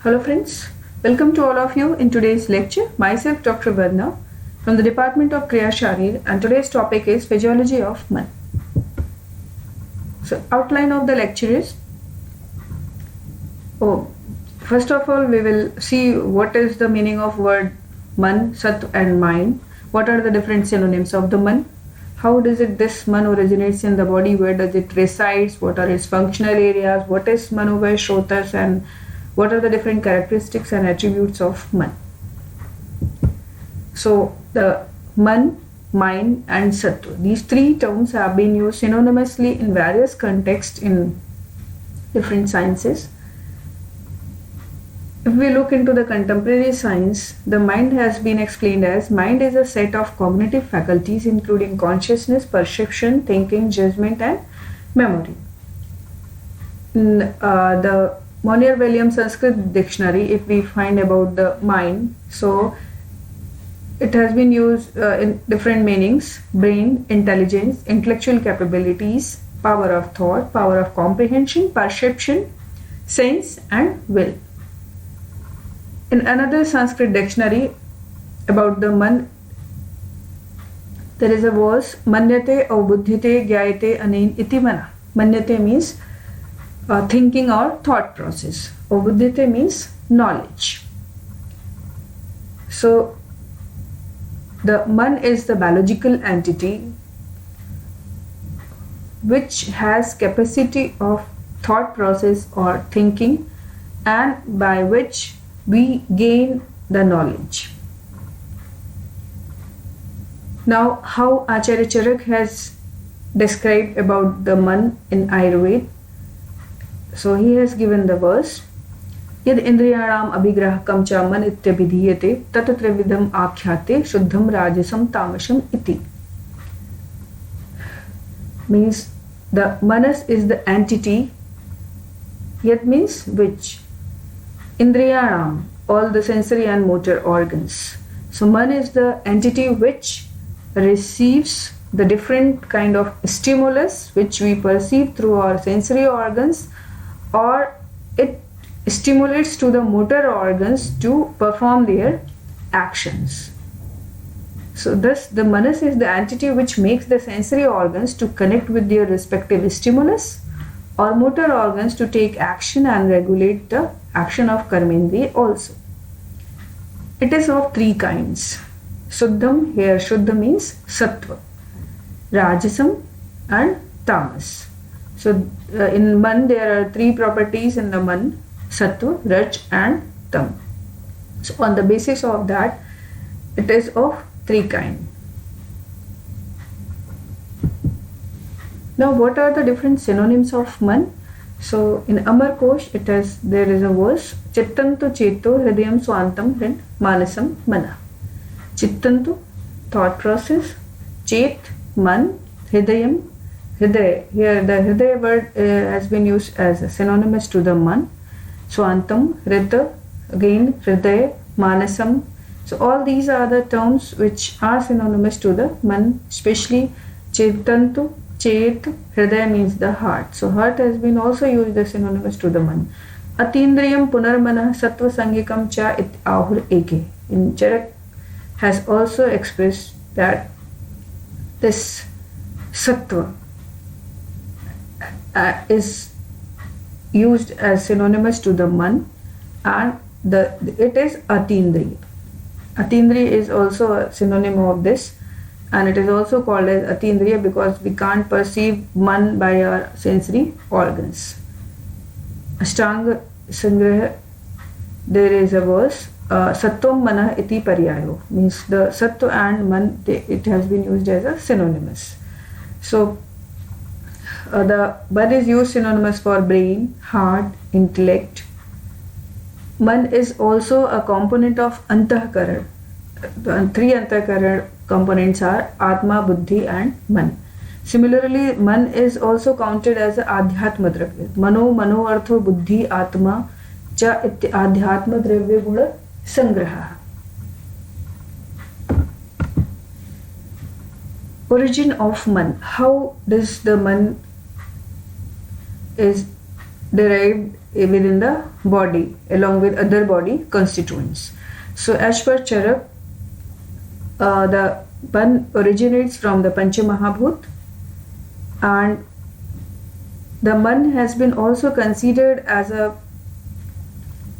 Hello friends, welcome to all of you in today's lecture. Myself Dr. Varna from the Department of Kriya Sharir, and today's topic is Physiology of Man. So outline of the lecture is, first of all we will see what is the meaning of word Man, Sat and Mind. What are the different synonyms of the Man? How does this Man originates in the body? Where does it resides? What are its functional areas? What is Manovay Shrotas, and what are the different characteristics and attributes of Man? So the Man, Mind and Sattva, these three terms have been used synonymously in various contexts in different sciences. If we look into the contemporary science, the mind has been explained as mind is a set of cognitive faculties including consciousness, perception, thinking, judgment and memory. In the Monier-Williams Sanskrit dictionary, if we find about the mind, so it has been used in different meanings: brain, intelligence, intellectual capabilities, power of thought, power of comprehension, perception, sense and will. In another Sanskrit dictionary about the Man, there is a verse: Manyate av buddhite gyayate anen iti mana. Manyate means thinking or thought process. Abuddhite means knowledge. So the Man is the biological entity which has capacity of thought process or thinking, and by which we gain the knowledge. Now, how Acharya Charak has described about the Man in Ayurveda. So he has given the verse: Yad indriyanam abhigrahakam cha man ityabhidhiyate tatatravidam akhyate shuddham rajasam tamasam iti. Means the manas is the entity. Yad means which. Indriyanam, all the sensory and motor organs. So man is the entity which receives the different kind of stimulus which we perceive through our sensory organs, or it stimulates to the motor organs to perform their actions. So thus the manas is the entity which makes the sensory organs to connect with their respective stimulus, or motor organs to take action and regulate the action of karmendriya also. It is of three kinds. Shuddham, here Shuddha means Sattva, Rajasam and Tamas. So in Man there are three properties in the Man: Sattva, Raj and Tam. So on the basis of that, it is of three kinds. Now what are the different synonyms of Man? So in Amar Kosh there is a verse: Chittantu cheto hridayam swantam hrid manasam mana. Chittantu, thought process; Chet, Man; Hridayam, Hriday. Here the Hriday word has been used as synonymous to the Man. Swantam, Hrita, again Hriday, Manasam. So all these are the terms which are synonymous to the Man, especially Chittantu, Chet, Hriday means the heart. So heart has been also used as synonymous to the Man. Atindriyam punarmanah sattva sangikam cha it ahur eke. In Charak has also expressed that this sattva is used as synonymous to the Man, and it is Atindriya. Atindriya is also a synonym of this, and it is also called as Atindriya because we can't perceive Man by our sensory organs. Ashtanga Sangraha, there is a verse: Sattvam Manah iti paryayo, means the Sattva and Man, it has been used as a synonymous. So the Man is used synonymous for brain, heart, intellect. Man is also a component of Antahkaran. The three Antahkaran components are Atma, Buddhi and Man. Similarly, Man is also counted as a Adhyatma Dravya. Mano artho Buddhi Atma cha Adhyatma Dravya Guna Sangraha. Origin of Man. How does the Man is derived within the body along with other body constituents. So as per Charak, the Man originates from the Panchamahabhut, and the Man has been also considered as a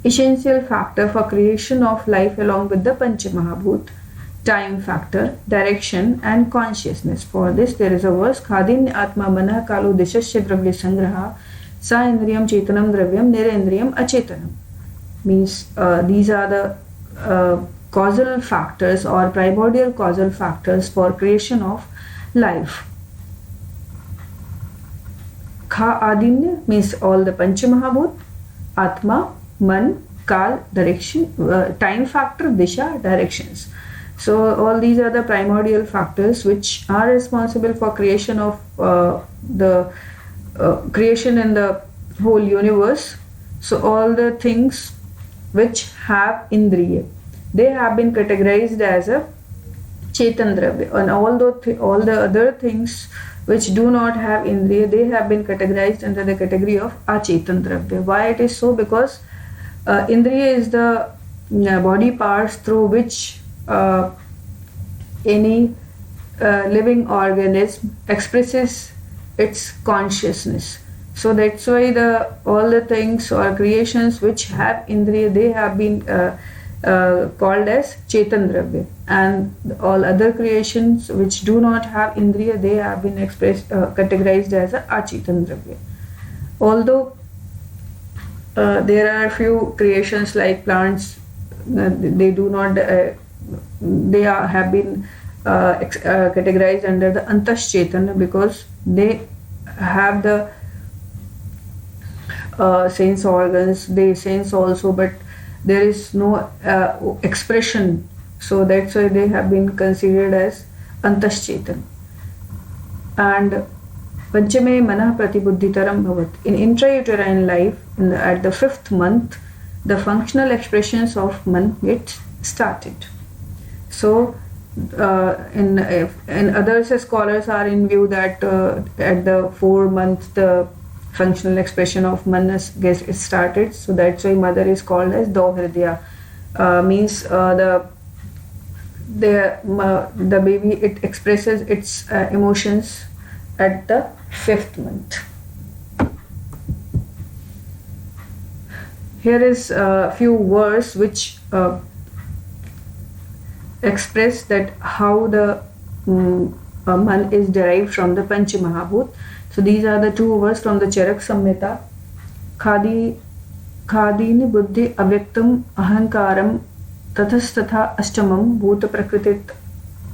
essential factor for creation of life along with the Panchamahabhut, time factor, direction and consciousness. For this there is a verse, Khadinya Atma Manah Kalu Dishasya Dravya Sangraha Sa Indriyam Chetanam Dravyam Nirendriyam Achetanam. Means these are the causal factors or primordial causal factors for creation of life. Kha Adinya means all the Panchamahabhut, Atma, Man, Kal, direction, time factor, Disha, directions. So all these are the primordial factors which are responsible for creation of the creation in the whole universe. So all the things which have Indriya, they have been categorized as a Chetan Dravya, and all the other things which do not have Indriya, they have been categorized under the category of Achetan Dravya. Why it is so? Because Indriya is the body parts through which any living organism expresses its consciousness. So that's why all the things or creations which have Indriya, they have been called as Chetan Dravya, and all other creations which do not have Indriya, they have been categorized as a Achetan Dravya. Although there are few creations like plants, they do not have been categorized under the Antas Chetana because they have the sense organs, they sense also, but there is no expression, so that's why they have been considered as Antas Chetan. And Panchame Manah Pratibuddhitaram Bhavat. In intrauterine life, at the 5th month, the functional expressions of Man get started. So in other scholars are in view that at the 4 months the functional expression of Man gets started. So that's why mother is called as Dohridya. Means the baby, it expresses its emotions at the 5th month. Here is a few words which express that how the Man is derived from the Panchamahabhut. So these are the 2 words from the Charak Samhita. Khadini buddhi avyaktam ahankaram tathastatha ashtamam bhuta prakritit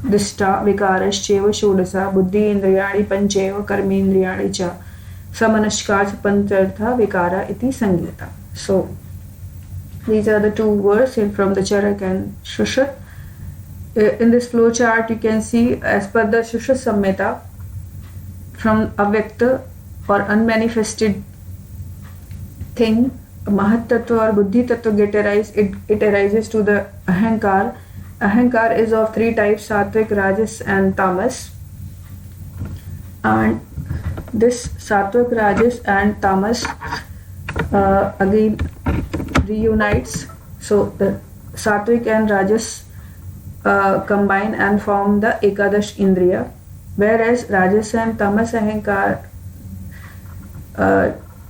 dishta vikarascheva shodasa buddhi indriyani pancheva karmendriyani cha samanashkar panchartha vikara iti sangyata. So these are the 2 words from the Charak and Shushat. In this flow chart you can see, as per the Shushat Samhita, from avyakta or unmanifested thing, Mahat Tattva or Buddhi Tattva it arises to the Ahankar. Ahankar is of 3 types, Sattvic, Rajas and Tamas. And this Sattvic, Rajas and Tamas again reunites. So the Sattvic and Rajas combine and form the Ekadash Indriya, whereas Rajas and Tamas Ahankar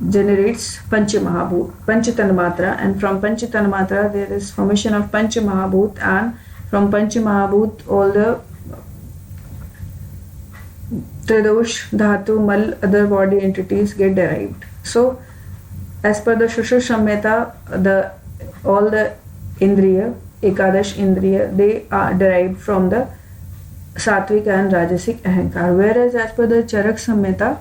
generates Panchamahabhut, Panchatanmatra, and from Panchatanmatra there is formation of Panchamahabhut, and from Panchamahabhut all the Tridosh, Dhatu, Mal, other body entities get derived. So as per the Shushat Samhita, all the Indriya, Ekadash Indriya, they are derived from the Sattvic and Rajasic Ahankar, whereas as per the Charak Samhita,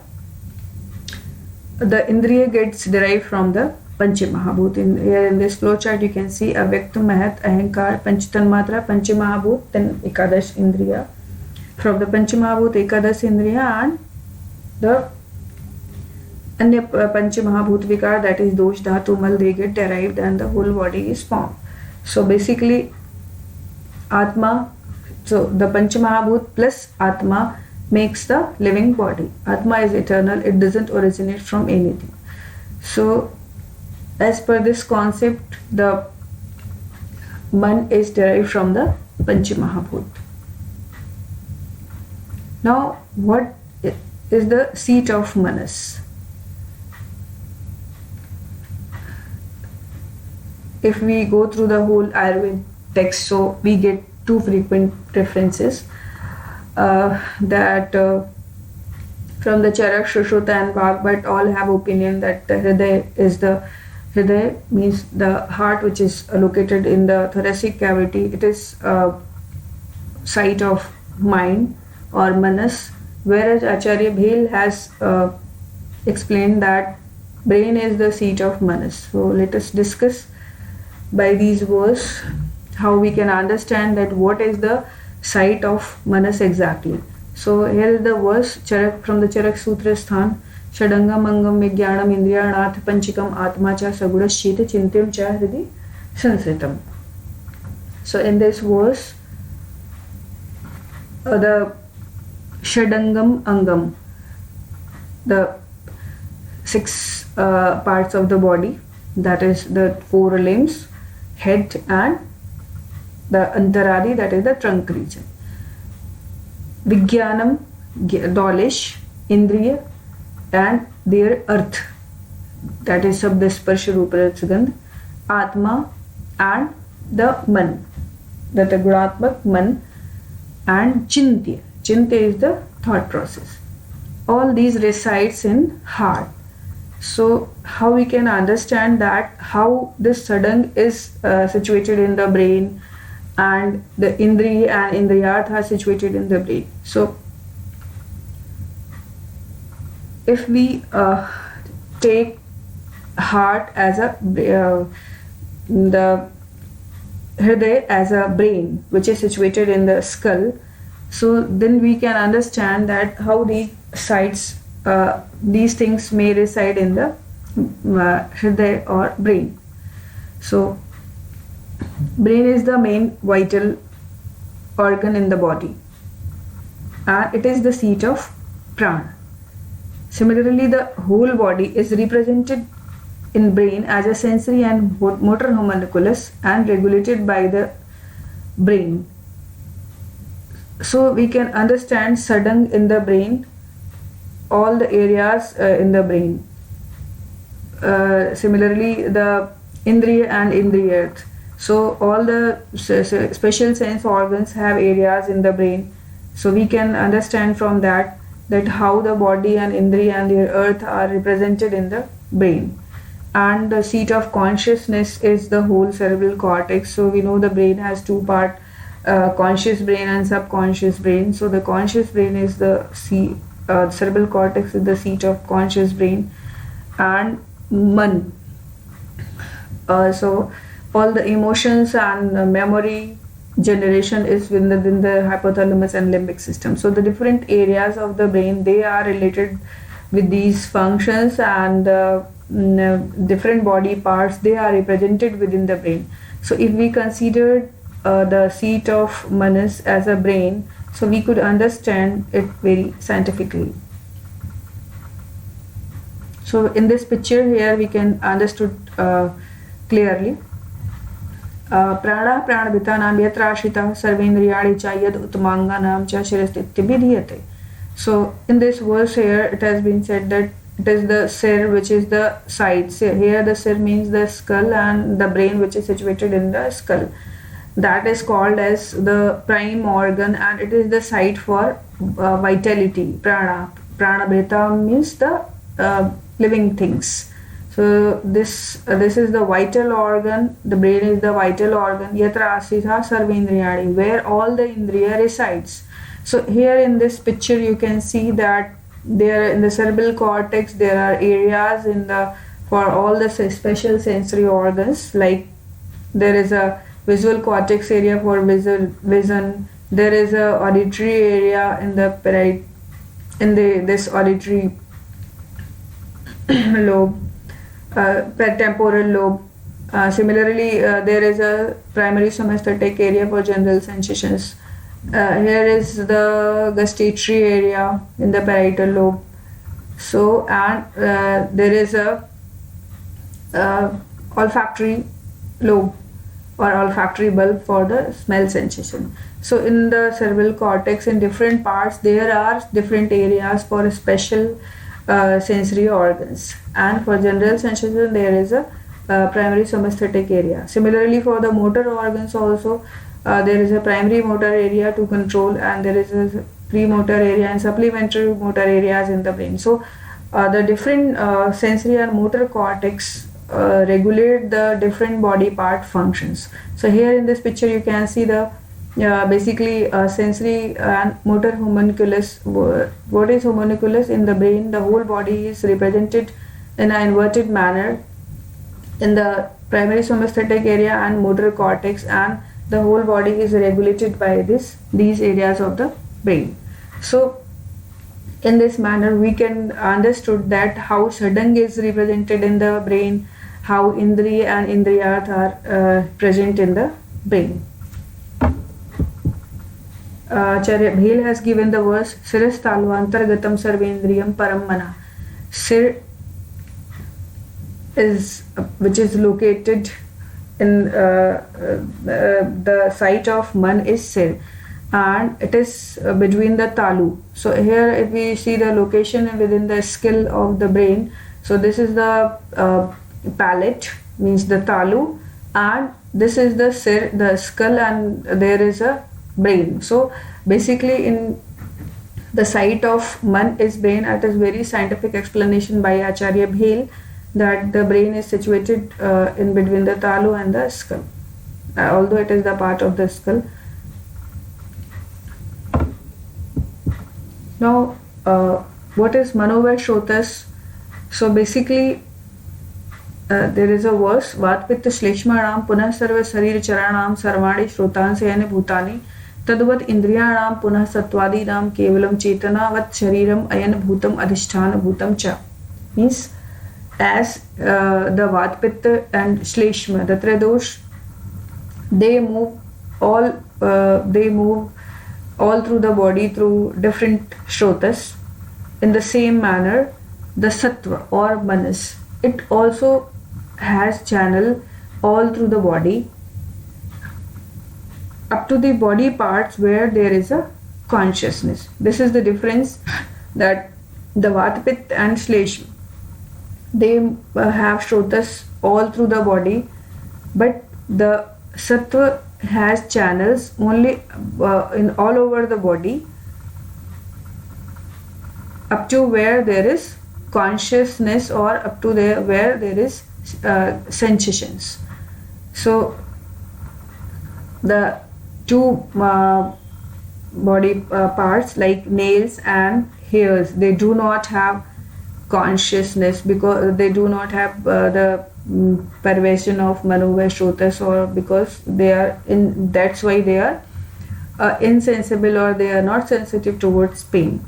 the Indriya gets derived from the Panchamahabhut. Here in this flowchart you can see Avyakta, Mahat, Ahankar, Panchatanmatra, Panchamahabhut, then Ekadash Indriya. From the Panchamahabhut, Ekadash Indriya, and the Anya Panchamahabhut Vikar, that is Dosh, Dhatu, Mal, they get derived and the whole body is formed. So basically Atma, so the Panchamahabhut plus Atma makes the living body. Atma is eternal, it doesn't originate from anything. So As per this concept, the man is derived from the Panchamahabhut. Now, what is the seat of Manas? If we go through the whole Ayurveda text, so we get two frequent references that from the Charak, Sushruta and Bhagavad all have opinion that the Hriday means the heart, which is located in the thoracic cavity. It is a site of mind or Manas, whereas Acharya Bhel has explained that brain is the seat of Manas. So let us discuss by these words how we can understand that what is the site of Manas exactly. So here is the verse from the Charak Sutra Sthan. Shadangam Angam Vijnanam Indriyanath Panchikam Atma Cha Sagudashchita Chintyam Cha Hridi Sansitam. So in this verse, the Shadangam Angam, the 6 parts of the body, that is the 4 limbs, head and the Antaradi, that is the trunk region. Vijnanam, knowledge, Indriya, and their earth, that is Sabda Sparsha Rupa Ratsagandh, Atma, and the Man, that is Gudatmak Man, and Chintya. Chintya is the thought process. All these resides in heart. So how we can understand that how this Sadang is situated in the brain, and the Indriya and Indriyarth are situated in the brain. So if we take heart as a the Hriday as a brain which is situated in the skull, so then we can understand that how these sites, these things may reside in the Hriday or brain. So brain is the main vital organ in the body, and it is the seat of prana. Similarly, the whole body is represented in brain as a sensory and motor homunculus and regulated by the brain. So we can understand Sadang in the brain, all the areas in the brain. Similarly, the Indriya and Indriyarth. So all the special sense organs have areas in the brain. So we can understand from that how the body and Indriya and their earth are represented in the brain. And the seat of consciousness is the whole cerebral cortex. So we know the brain has 2 parts, conscious brain and subconscious brain. So the conscious brain is the cerebral cortex is the seat of conscious brain, and Man. So all the emotions and memory generation is within the hypothalamus and limbic system. So the different areas of the brain, they are related with these functions, and different body parts, they are represented within the brain. So if we consider the seat of Manas as a brain, so we could understand it very scientifically. So in this picture here we can understood clearly. Prana pranabhitanam yatra ashritah sarvendriyani cha yad utmanganam cha shirastitya vidhiyate. So in this verse here it has been said that it is the sir which is the site. So here the sir means the skull, and the brain which is situated in the skull, that is called as the prime organ, and it is the site for vitality. Pranabhita means the living things. So this is the vital organ. The brain is the vital organ. Yatra asitha sarvendriyani, where all the indriya resides. So here in this picture you can see that there in the cerebral cortex there are areas for all the special sensory organs, like there is a visual cortex area for vision. There is a auditory area in the this auditory lobe, temporal lobe. Similarly, there is a primary somesthetic area for general sensations. Here is the gustatory area in the parietal lobe. So, and there is a olfactory lobe or olfactory bulb for the smell sensation. So in the cerebral cortex, in different parts, there are different areas for special sensory organs, and for general sensation there is a primary somesthetic area. Similarly, for the motor organs also, there is a primary motor area to control, and there is a premotor area and supplementary motor areas in the brain. So the different sensory and motor cortex regulate the different body part functions. So here in this picture you can see the basically sensory and motor homunculus. What is homunculus? In the brain, the whole body is represented in an inverted manner in the primary somesthetic area and motor cortex, and the whole body is regulated by these areas of the brain. So in this manner we can understood that how Shadang is represented in the brain, how Indriya and Indriyat are present in the brain. Acharya Bhel has given the verse Siras Talu Antargatam Sarvendriyam Param Mana. Sir is which is located in the site of Man is Sir, and it is between the talu. So here if we see the location within the skull of the brain, so this is the palate, means the talu, and this is the Sir, the skull, and there is a brain. So basically in the site of Man is brain, it is very scientific explanation by Acharya Bhel that the brain is situated in between the talu and the skull, although it is the part of the skull. Now what is Manovai Shrotas? So basically there is a verse Vatpitta Shleshmanam Punah Sarva Sarir Charanam Sarvani Shrotansayane Bhutani Tadvat Indriyanam Punah Satvadinam Kevalam Chetana Vat Shariram Ayan Bhutam Adhisthana Bhutam Cha. Means as the Vatpitta and Shleshma, the Tradosh, they move all through the body through different shrotas. In the same manner, the Sattva or Manas, it also has channel all through the body up to the body parts where there is a consciousness. This is the difference, that the Vatpit and Shleshma, they have shrotas all through the body, but the Sattva has channels only in all over the body up to where there is consciousness, or up to there where there is sensations. So the two body parts like nails and hairs, they do not have consciousness because they do not have the pervasion of Manovai Shrotas, or because they are in, that's why they are insensible, or they are not sensitive towards pain.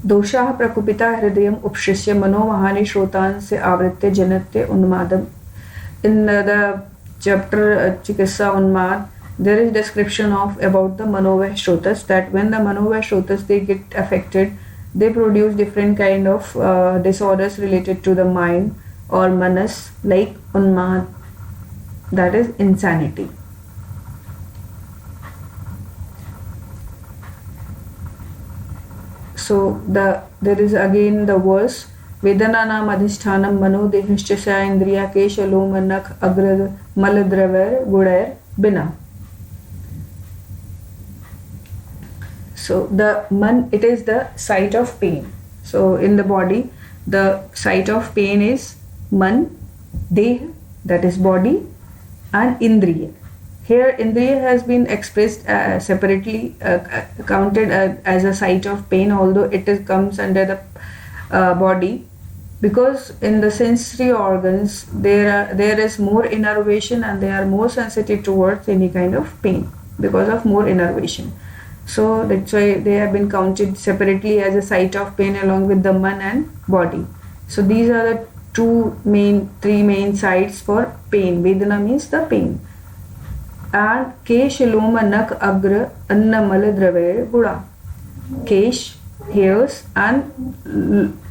Dosha prakupita hridayam upshishya manomahani shrotan se avritya janatya unmadam. In the chapter Chikitsa Unmad, there is description of about the Manovai Shrotas, that when the Manovai Shrotas they get affected, they produce different kind of disorders related to the mind or manas, like unmad, that is insanity. So there is again the verse Vedana nam adhishtanam mano dehishcha indriya kesha lomanak agra maladraver gudair bina. So the man, it is the site of pain. So in the body, the site of pain is man, deh, that is body, and indriya. Here indriya has been expressed separately, counted as a site of pain, although it comes under the body, because in the sensory organs there is more innervation and they are more sensitive towards any kind of pain because of more innervation. So that's why they have been counted separately as a site of pain along with the man and body. So these are the three main sites for pain. Vedana means the pain. And kesh, loma, nak, agra, anna, mala, drave, guda. Kesh, hairs, and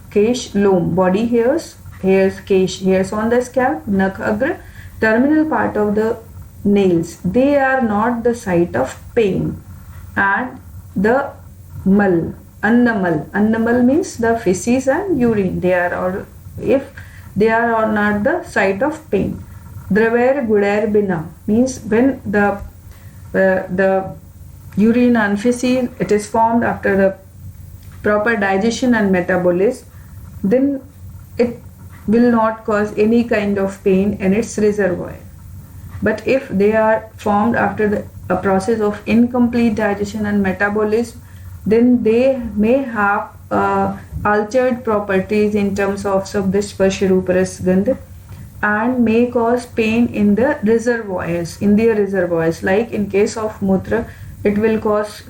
kesh, lom, body hairs, hairs, kesh, hairs on the scalp, nakh agra, terminal part of the nails. They are not the site of pain. And the mal, annamal means the feces and urine. They are, or if they are or not the site of pain. Draver gudair bina means when the urine and feces, it is formed after the proper digestion and metabolism, then it will not cause any kind of pain in its reservoir. But if they are formed after a process of incomplete digestion and metabolism, then they may have altered properties in terms of Sabdish Parsharuparas Gandh and may cause pain in the reservoirs, in their reservoirs. Like in case of Mutra, it will cause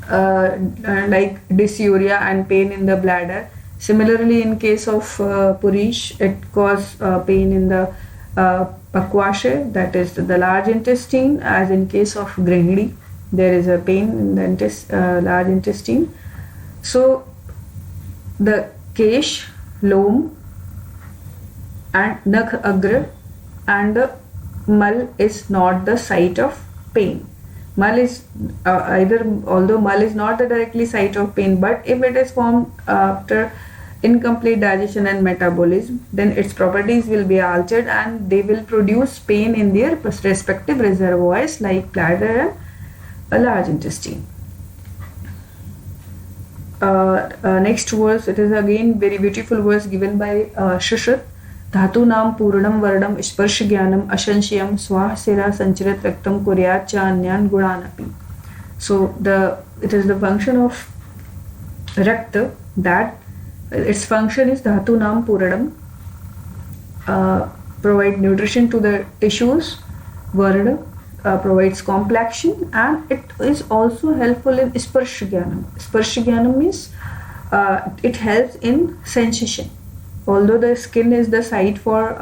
like dysuria and pain in the bladder. Similarly, in case of Purish, it causes pain in the Pakwasha, that is the large intestine, as in case of Grihini, there is a pain in the large intestine. So, the Kesh, Lom, and Nakh Agra and the Mal is not the site of pain. Mal is although Mal is not the directly site of pain, but if it is formed after incomplete digestion and metabolism, then its properties will be altered and they will produce pain in their respective reservoirs like bladder and a large intestine. Next verse, it is again very beautiful verse given by Shushat. Dhatu nam Purnam Vardam Sparsh Gyanam Ashanshiyam Swah Sira Sancharit Raktam Kuryat Chanyan Guranapi. So it is the function of Rakta, that its function is Dhatu nam Purnam, provide nutrition to the tissues, Varda provides complexion, and it is also helpful in Sparsh Gyanam. Sparsh Gyanam means it helps in sensation. Although the skin is the site for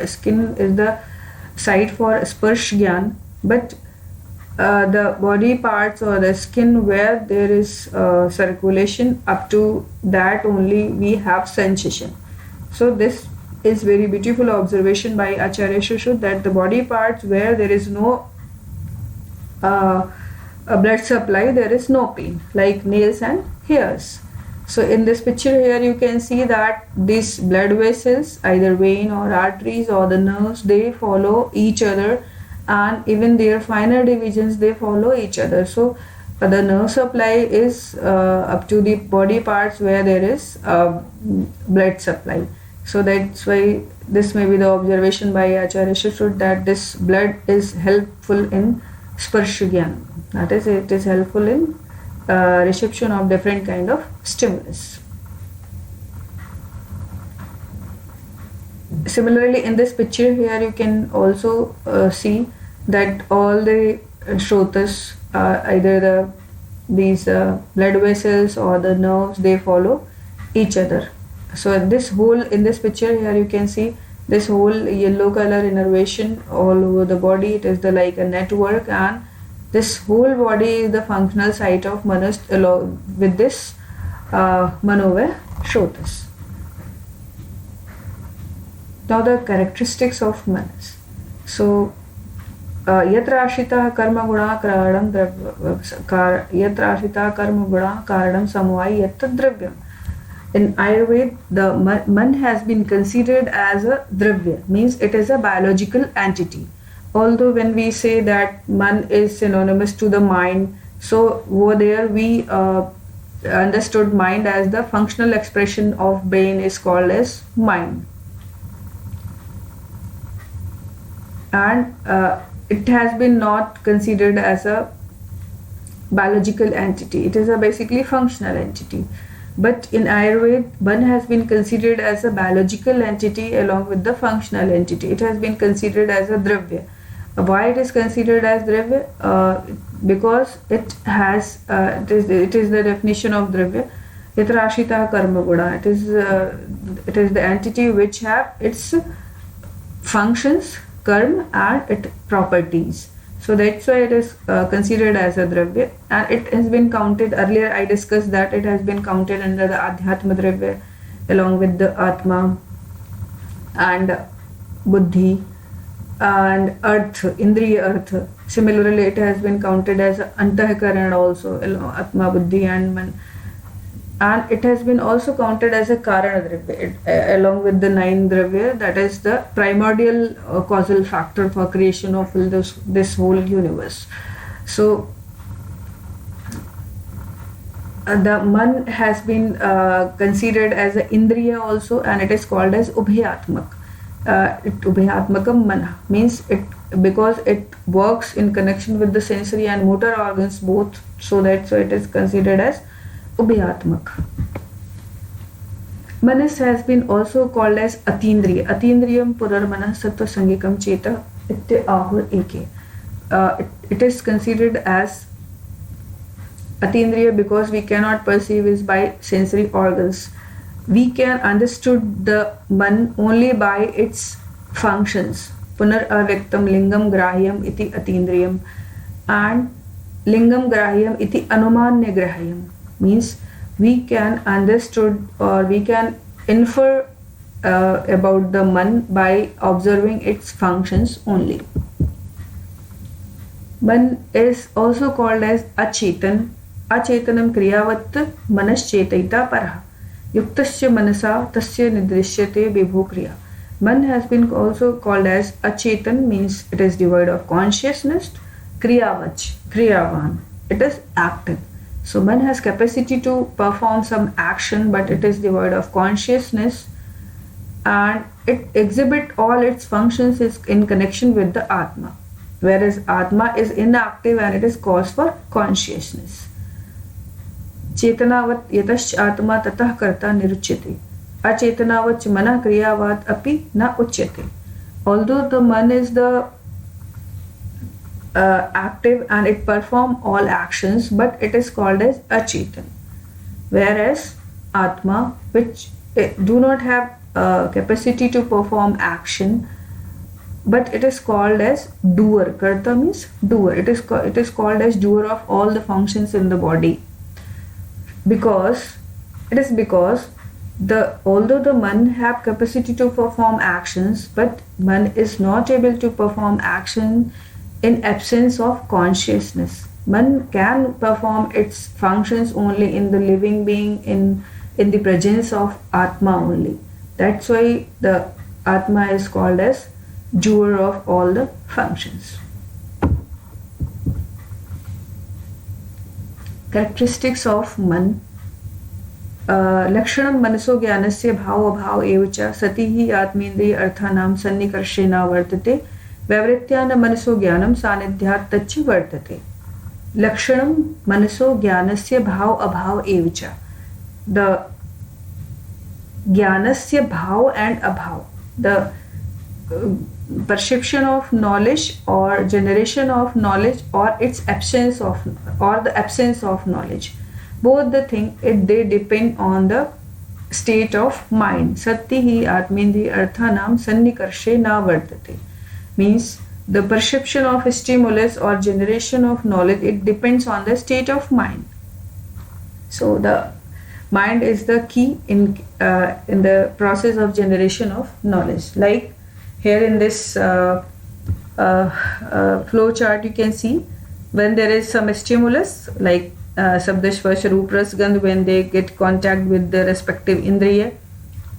Sparsh Gyan, but the body parts or the skin where there is circulation, up to that only we have sensation. So this is very beautiful observation by Acharya Shushruta, that the body parts where there is no blood supply, there is no pain, like nails and hairs. So in this picture here you can see that these blood vessels, either vein or arteries or the nerves, they follow each other, and even their finer divisions, they follow each other. So the nerve supply is up to the body parts where there is blood supply. So that's why this may be the observation by Acharya Shushruta, that this blood is helpful in Sparsh Gyan. That is, it is helpful in reception of different kind of stimulus. Similarly, in this picture here you can also see that all the shrotas, either these blood vessels or the nerves, they follow each other. So in this picture here you can see this whole yellow color innervation all over the body. It is like a network, and this whole body is the functional site of Manas along with this Manovar Shrotas. Now the characteristics of Manas. So yatra ashita karma guna karanam yatra ashita karma guna karanam samvai yatta dravyam. In Ayurveda, the man has been considered as a dravya, means it is a biological entity. Although when we say that man is synonymous to the mind, so over there we understood mind as the functional expression of brain is called as mind. And it has been not considered as a biological entity. It is a basically functional entity. But in Ayurveda, man has been considered as a biological entity along with the functional entity. It has been considered as a dravya. Why it is considered as dravya? Because it has it is the definition of dravya. Yatra ashita karma guna. It is the entity which have its functions, karma, and its properties. So that's why it is considered as a dravya, and it has been counted earlier. I discussed that it has been counted under the Adhyatma dravya. along with the Atma and Buddhi and Earth, Indriya Earth. Similarly, it has been counted as Antahkarana also, Atma, Buddhi and Man. And it has been also counted as a Karana Dravya, along with the 9 Dravya, that is the primordial causal factor for creation of this whole universe. So, the Man has been considered as an Indriya also, and it is called as Ubhayatmak. Ubhayatmakam Mana means it because it works in connection with the sensory and motor organs both, so it is considered as Ubhayatmak. Manas has been also called as Atindriya. Atindriyam Purarmanah Sattva Sangikam Cheta Itya Ahur Eke. It is considered as Atindriya because we cannot perceive it by sensory organs. We can understood the Man only by its functions. Punar avyaktam lingam grahyam iti atindriyam and lingam grahyam iti anumanya grahyam means we can understood or we can infer about the Man by observing its functions only. Man is also called as Achetan. Achetanam kriyavat manaschetaita paraha. Yuktasya manasa tasya nidrishyate vibhu kriya. Man has been also called as Achetan means it is devoid of consciousness. Kriyavach, kriyavan, it is active. So Man has capacity to perform some action, but it is devoid of consciousness, and it exhibit all its functions is in connection with the Atma, whereas Atma is inactive and it is cause for consciousness. Chetanavat yatash Atma tatah karta niruchyate. Achetanavat mana kriyavat api na uchyate. Although the Man is the active and it perform all actions, but it is called as Achetan, whereas Atma, which do not have capacity to perform action, but it is called as doer. Karta means doer. It is called as doer of all the functions in the body, because although the Man have capacity to perform actions, but Man is not able to perform action in absence of consciousness. Man can perform its functions only in the living being, in the presence of Atma only. That's why the Atma is called as doer of all the functions. Characteristics of Man. लक्षणं मनसो ज्ञानस्य भाव अभाव एव च सति हि आत्मेन्द्रिय अर्थानां सन्निकर्षे न वर्तते वैवृत्त्या न मनसो ज्ञानं सानिध्यात् तच्च वर्तते. लक्षणं मनसो ज्ञानस्य भाव अभाव एव च. The ज्ञानस्य भाव and abhav, the perception of knowledge or generation of knowledge or its absence of, or the absence of knowledge, both the thing they depend on the state of mind. Sati hi atmendriya arthanam sannikarshe na vartate means the perception of stimulus or generation of knowledge, it depends on the state of mind. So the mind is the key in the process of generation of knowledge. Like here in this flow chart, you can see when there is some stimulus like Sabda, Sparsh, Roop, Ras, Gandh, when they get contact with the respective Indriya,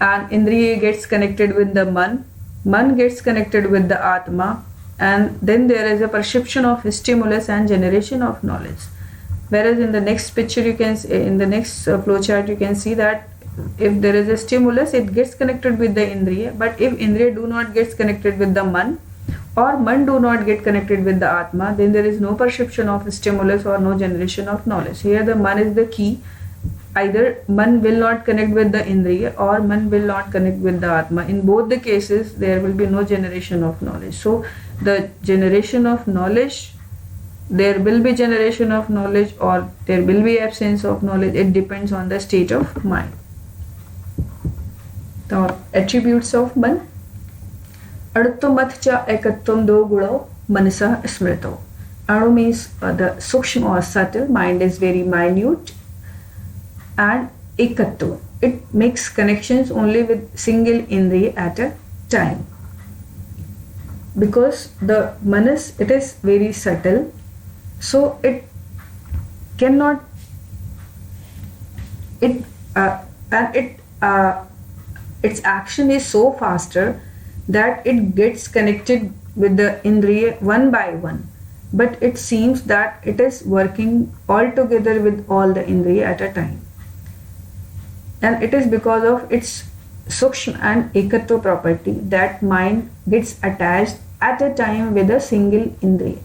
and Indriya gets connected with the Man, Man gets connected with the Atma, and then there is a perception of stimulus and generation of knowledge. Whereas in the next picture you can see, in the next flow chart you can see that if there is a stimulus, it gets connected with the Indriya, but if Indriya do not get connected with the Man, or Man do not get connected with the Atma, then there is no perception of stimulus or no generation of knowledge. Here the Man is the key. Either Man will not connect with the Indriya or Man will not connect with the Atma. In both the cases, there will be no generation of knowledge. So the generation of knowledge, there will be generation of knowledge or there will be absence of knowledge. It depends on the state of mind. The attributes of Man. Aduttamach cha ekatvam do guno manasah smrito. Anu means the sukshma or subtle, mind is very minute, and ekatva. It makes connections only with single indriya at a time. Because the manas, it is very subtle, so it cannot, it and it its action is so faster that it gets connected with the indriya one by one, but it seems that it is working all together with all the indriya at a time, and it is because of its sukshma and ekatva property that mind gets attached at a time with a single indriya.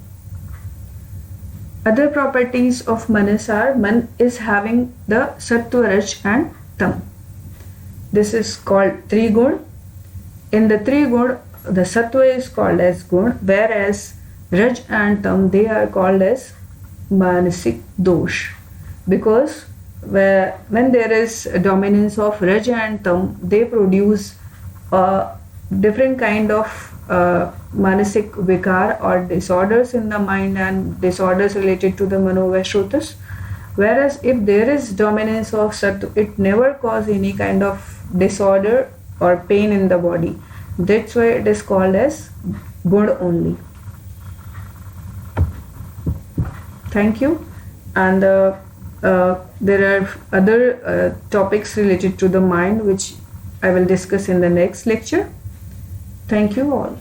Other properties of manas are, man is having the sattva, raj and tam. This is called trigun. In the trigun, the sattva is called as gun, whereas raj and tam, they are called as manasik dosh, because when there is a dominance of raj and tam, they produce a different kind of manasik vikar or disorders in the mind and disorders related to the manovashrutas. Whereas if there is dominance of sattva, it never cause any kind of disorder or pain in the body. That's why it is called as good only. Thank you. And there are other topics related to the mind which I will discuss in the next lecture. Thank you all.